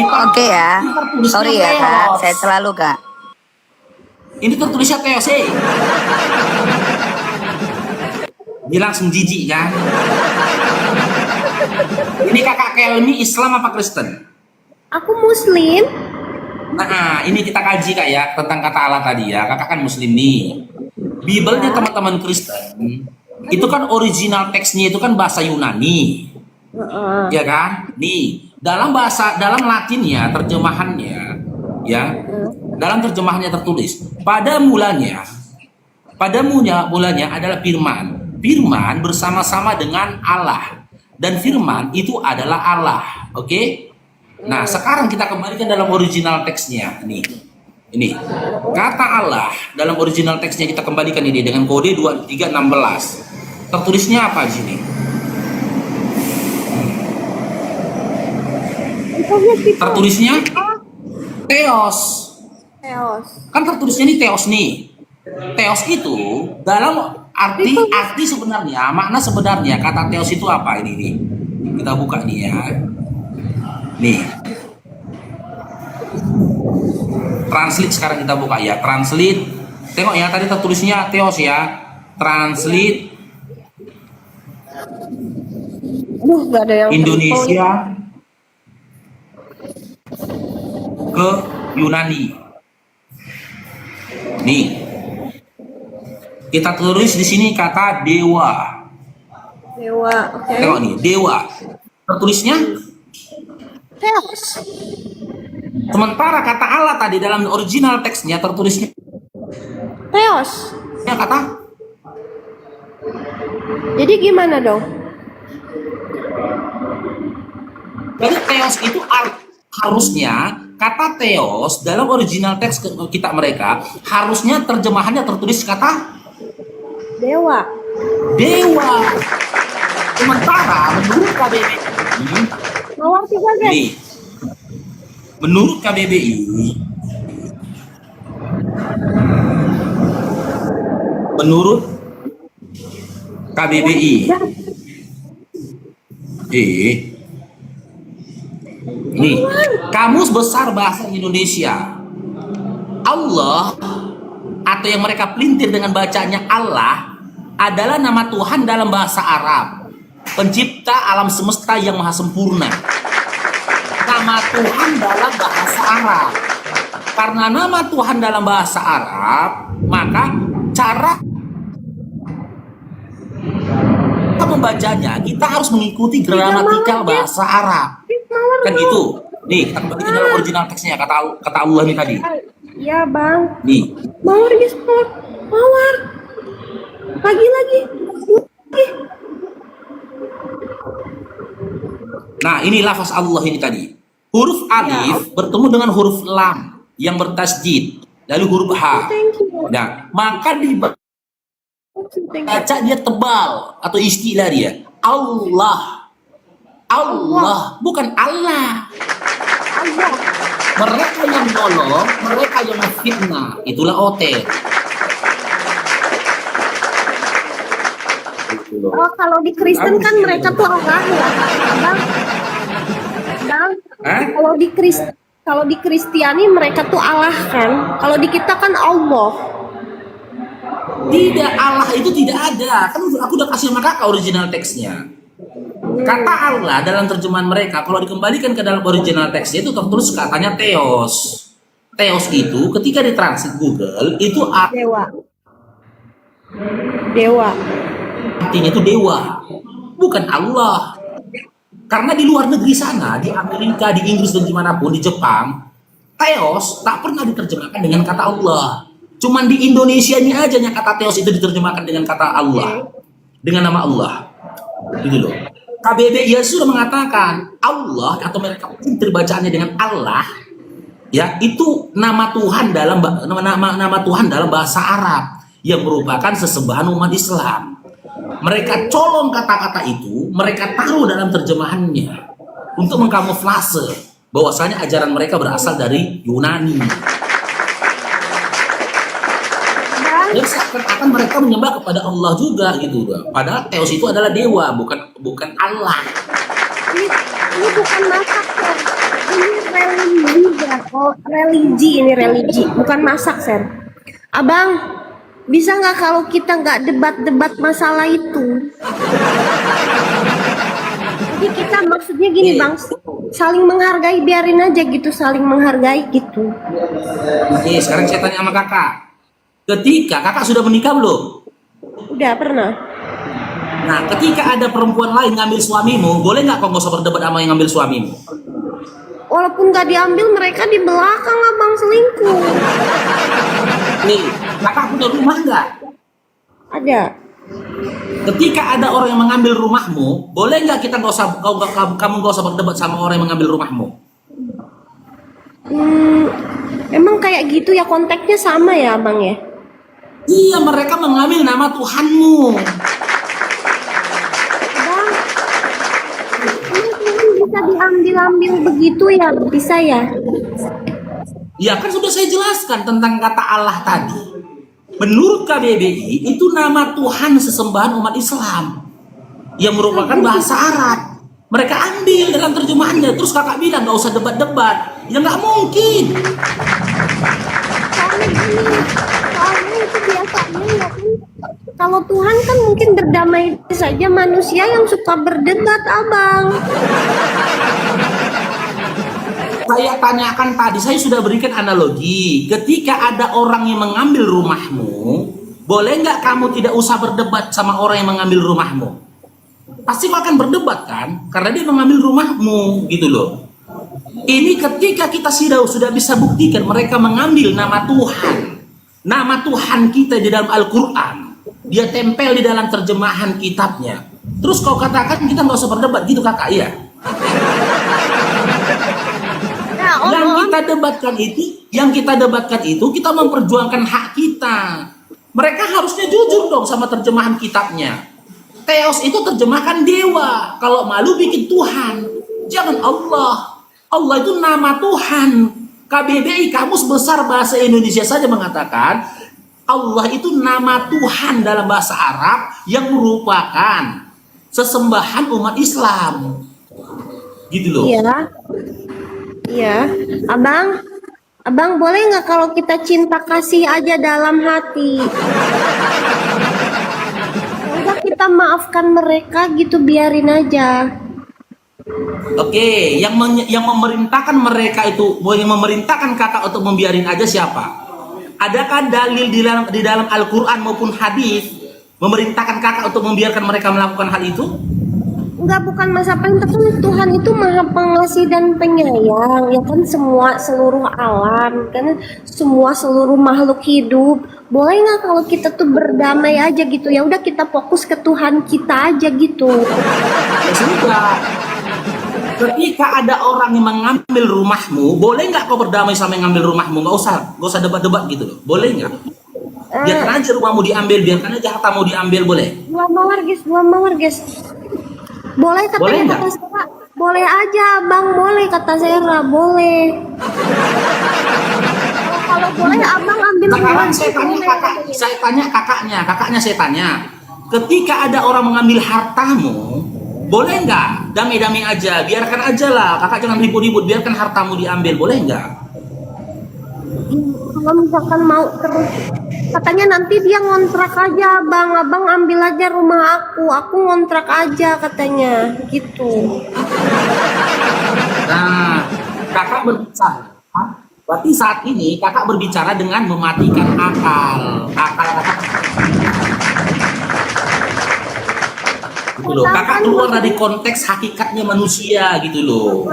Oke ya. Sorry ya Kak, saya selalu Kak. Ini tertulisnya Theos, Dia langsung jijik kan? Ini kakak Kelmi Islam apa Kristen? Aku Muslim. Nah, ini kita kaji kak ya tentang kata Allah tadi ya. Kakak kan Muslim nih. Bibelnya teman-teman Kristen itu kan original teksnya itu kan bahasa Yunani, ya kan? Nih dalam Latinnya terjemahannya, ya dalam terjemahannya tertulis mulanya adalah firman. Firman bersama-sama dengan Allah dan firman itu adalah Allah. Oke? Nah, sekarang kita kembalikan dalam original teksnya. Ini kata Allah dalam original teksnya kita kembalikan ini dengan kode 2316. Tertulisnya apa di sini? Tertulisnya Theos. Kan tertulisnya ini Theos nih. Theos itu dalam arti sebenarnya, makna sebenarnya kata Theos itu apa ini nih? Kita buka nih ya. Nih. Translate sekarang kita buka ya. Translate. Tengok ya tadi tertulisnya Theos ya. Translate Gak ada yang Indonesia ke Yunani. Nih. Kita tulis di sini kata dewa. Oke. Tengok nih, dewa. Tertulisnya Theos. sementara kata Allah tadi dalam original teksnya tertulisnya Theos. kata. Jadi gimana dong? Jadi Theos itu harusnya kata Theos dalam original teks kita mereka harusnya terjemahannya tertulis kata Dewa. Sementara menurut KBBI Mawar 3 guys. nih, menurut KBBI nih, Kamus Besar Bahasa Indonesia Allah atau yang mereka pelintir dengan bacanya Allah adalah nama Tuhan dalam bahasa Arab, pencipta alam semesta yang maha sempurna. Nama Tuhan dalam bahasa Arab. Karena nama Tuhan dalam bahasa Arab, maka cara kita membacanya kita harus mengikuti gramatikal bahasa Arab. Kan gitu. Nih, kita kembali ke dalam original teksnya kata Allah nih tadi. Iya bang. Nih, Mawar guys, mawar. Lagi. nah ini lafaz Allah ini tadi. Huruf alif bertemu dengan huruf lam yang bertasjid, lalu huruf ha. Nah, maka dibaca dia tebal atau istilah dia. Allah, bukan Allah. Mereka yang nolong, mereka yang fitnah, itulah otet. Oh, kalau di Kristen kan mereka tuh Allah ya, bang. Kalau di Kristiani mereka tuh Allah kan. Kalau di kita kan Allah. Tidak, Allah itu tidak ada. Kan aku udah kasih sama kakak original teksnya. Kata Allah dalam terjemahan mereka, kalau dikembalikan ke dalam original teksnya itu tertulis katanya Theos. Theos itu ketika ditranslate Google itu Dewa. artinya itu dewa, bukan Allah. Karena di luar negeri sana, di Amerika, di Inggris dan dimanapun, di Jepang, Theos tak pernah diterjemahkan dengan kata Allah. Cuman di Indonesia ini aja yang kata Theos itu diterjemahkan dengan kata Allah, dengan nama Allah. Gitu loh. KBBI sudah mengatakan Allah atau mereka terbacaannya dengan Allah, ya itu nama Tuhan dalam nama Tuhan dalam bahasa Arab yang merupakan sesembahan umat Islam. Mereka colong kata-kata itu, mereka taruh dalam terjemahannya untuk mengkamuflase bahwasanya ajaran mereka berasal dari Yunani. Dan seakan-akan mereka menyembah kepada Allah juga gitu. Padahal Theos itu adalah dewa, bukan Allah. Ini bukan masak, Ser. Ini religi ya. Oh, religi ini religi, bukan masak, Ser. Abang, bisa nggak kalau kita nggak debat-debat masalah itu? Jadi kita maksudnya gini, Bang, saling menghargai, biarin aja gitu, saling menghargai gitu. Oke, sekarang saya tanya sama kakak. Ketika kakak sudah menikah belum? Udah pernah. Nah, ketika ada perempuan lain ngambil suamimu, boleh nggak kau nggak usah berdebat sama yang ngambil suamimu? Walaupun nggak diambil, mereka di belakang abang selingkuh. Nih, kakak punya rumah nggak? Ada. Ketika ada orang yang mengambil rumahmu, boleh nggak kita nggak usah kamu nggak usah berdebat sama orang yang mengambil rumahmu? Emang kayak gitu ya, konteksnya sama ya abang ya? Iya, mereka mengambil nama Tuhanmu. Abang, emang Tuhan bisa diambil-ambil begitu ya? Bisa ya? Ya kan sudah saya jelaskan tentang kata Allah tadi. Menurut KBBI itu nama Tuhan sesembahan umat Islam yang merupakan bahasa Arab. Mereka ambil dalam terjemahannya. Terus kakak bilang nggak usah debat-debat. Ya nggak mungkin. Soalnya gini, soalnya itu biasanya ya kan. Kalau Tuhan kan mungkin berdamai saja, manusia yang suka berdebat abang. Saya tanyakan tadi, saya sudah berikan analogi. Ketika ada orang yang mengambil rumahmu, boleh nggak kamu tidak usah berdebat sama orang yang mengambil rumahmu? Pasti kau akan berdebat kan? Karena dia mengambil rumahmu, gitu loh. Ini ketika kita sudah bisa buktikan mereka mengambil nama Tuhan. Nama Tuhan kita di dalam Al-Quran. Dia tempel di dalam terjemahan kitabnya. Terus kau katakan kita nggak usah berdebat gitu kakak ya? Yang kita debatkan itu kita memperjuangkan hak kita. Mereka harusnya jujur dong sama terjemahan kitabnya. Theos itu terjemahkan dewa. Kalau malu bikin Tuhan. Jangan Allah. Allah itu nama Tuhan. KBBI Kamus Besar Bahasa Indonesia saja mengatakan Allah itu nama Tuhan dalam bahasa Arab yang merupakan sesembahan umat Islam. Gitu loh. Iya. Iya, abang boleh nggak kalau kita cinta kasih aja dalam hati? Udah kita maafkan mereka gitu, biarin aja. Oke, yang memerintahkan mereka itu, yang memerintahkan kakak untuk membiarin aja siapa? Adakah dalil di dalam Al-Quran maupun hadis memerintahkan kakak untuk membiarkan mereka melakukan hal itu? Enggak, bukan masa perintah, kan Tuhan itu maha pengasih dan penyayang ya kan, seluruh alam kan, seluruh makhluk hidup. Boleh nggak kalau kita tuh berdamai aja gitu, ya udah kita fokus ke Tuhan kita aja gitu. Ya sudah. Ketika ada orang yang mengambil rumahmu, boleh nggak kau berdamai sama yang ngambil rumahmu? Nggak usah debat-debat gitu loh. Boleh nggak? Biarkan aja rumahmu diambil, biarkan aja hartamu diambil, boleh? Dua mawar guys. Boleh katanya, kata Sera. Boleh aja abang, boleh kata Sera, boleh. Kalau boleh abang ambil Sekarang saya tanya kakaknya saya tanya. Ketika ada orang mengambil hartamu, boleh nggak? Damai-damai aja, biarkan aja lah. Kakak jangan ribut-ribut, biarkan hartamu diambil, boleh nggak? Kalau misalkan mau terus, katanya nanti dia ngontrak aja abang ambil aja rumah aku ngontrak aja katanya gitu. Nah, kakak berbicara. Berarti saat ini kakak berbicara dengan mematikan akal kakak. Gitu loh. Kakak keluar dari konteks hakikatnya manusia gitu loh.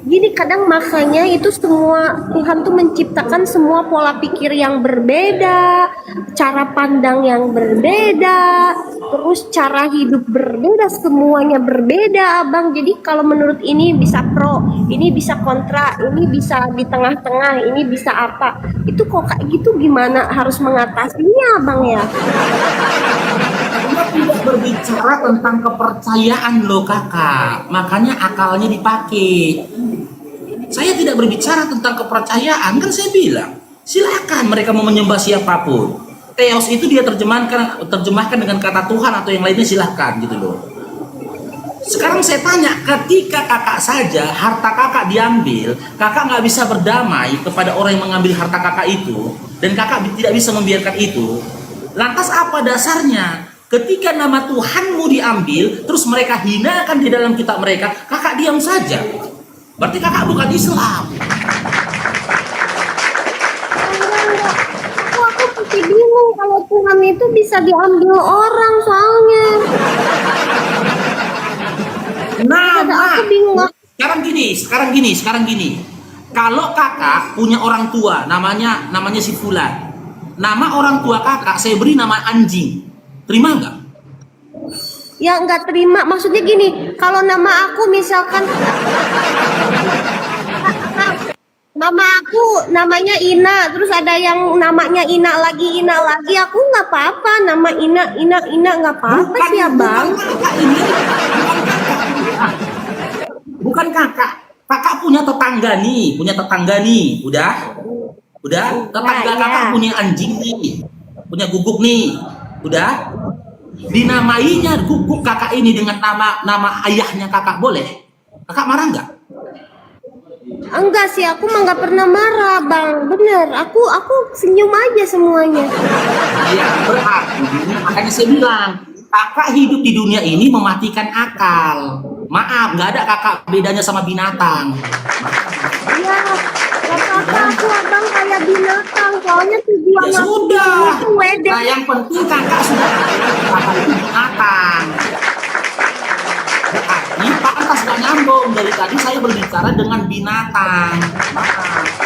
Gini, kadang makanya itu semua Tuhan tuh menciptakan semua pola pikir yang berbeda, cara pandang yang berbeda, terus cara hidup berbeda, semuanya berbeda abang. Jadi kalau menurut ini bisa pro, ini bisa kontra, ini bisa di tengah-tengah, ini bisa apa. Itu kok kayak gitu, gimana harus mengatasinya abang ya? Kita tidak berbicara tentang kepercayaan loh kakak, makanya akalnya dipakai. Saya tidak berbicara tentang kepercayaan, kan saya bilang silakan mereka mau menyembah siapapun. Theos itu dia terjemahkan dengan kata Tuhan atau yang lainnya, silahkan gitu loh. Sekarang saya tanya, ketika kakak saja harta kakak diambil, kakak nggak bisa berdamai kepada orang yang mengambil harta kakak itu, dan kakak tidak bisa membiarkan itu. Lantas apa dasarnya? Ketika nama Tuhanmu diambil, terus mereka hinakan di dalam kitab mereka, kakak diam saja. Berarti kakak bukan Islam. Aku masih bingung kalau Tuhan itu bisa diambil orang soalnya. Nama. Aku bingung. Sekarang gini. Kalau kakak punya orang tua, namanya si Fulan. Nama orang tua kakak saya beri nama anjing. Terima nggak? Ya nggak terima. Maksudnya gini, kalau nama aku misalkan nama aku namanya Ina, terus ada yang namanya Ina lagi, aku nggak apa-apa. Nama Ina nggak apa-apa sih ya bang. Bukan kakak. Kakak punya tetangga nih. Udah. Tetangga Nah, kakak iya. punya anjing nih. Punya guguk nih. Udah. Dinamainya guguk kakak ini dengan nama ayahnya kakak, boleh? Kakak marah nggak? Enggak sih, aku mah nggak pernah marah bang. Bener, aku senyum aja semuanya. Iya, berarti makanya saya bilang, kakak hidup di dunia ini mematikan akal. Maaf, nggak ada kakak bedanya sama binatang. Iya, apa-apa aku abang kayak binatang. Soalnya tujuan Ya aku sudah. itu wedek. Nah, yang penting kakak sudah kakak itu binatang. Berarti pantas gak nyambung, dari tadi saya berbicara dengan binatang. Maaf.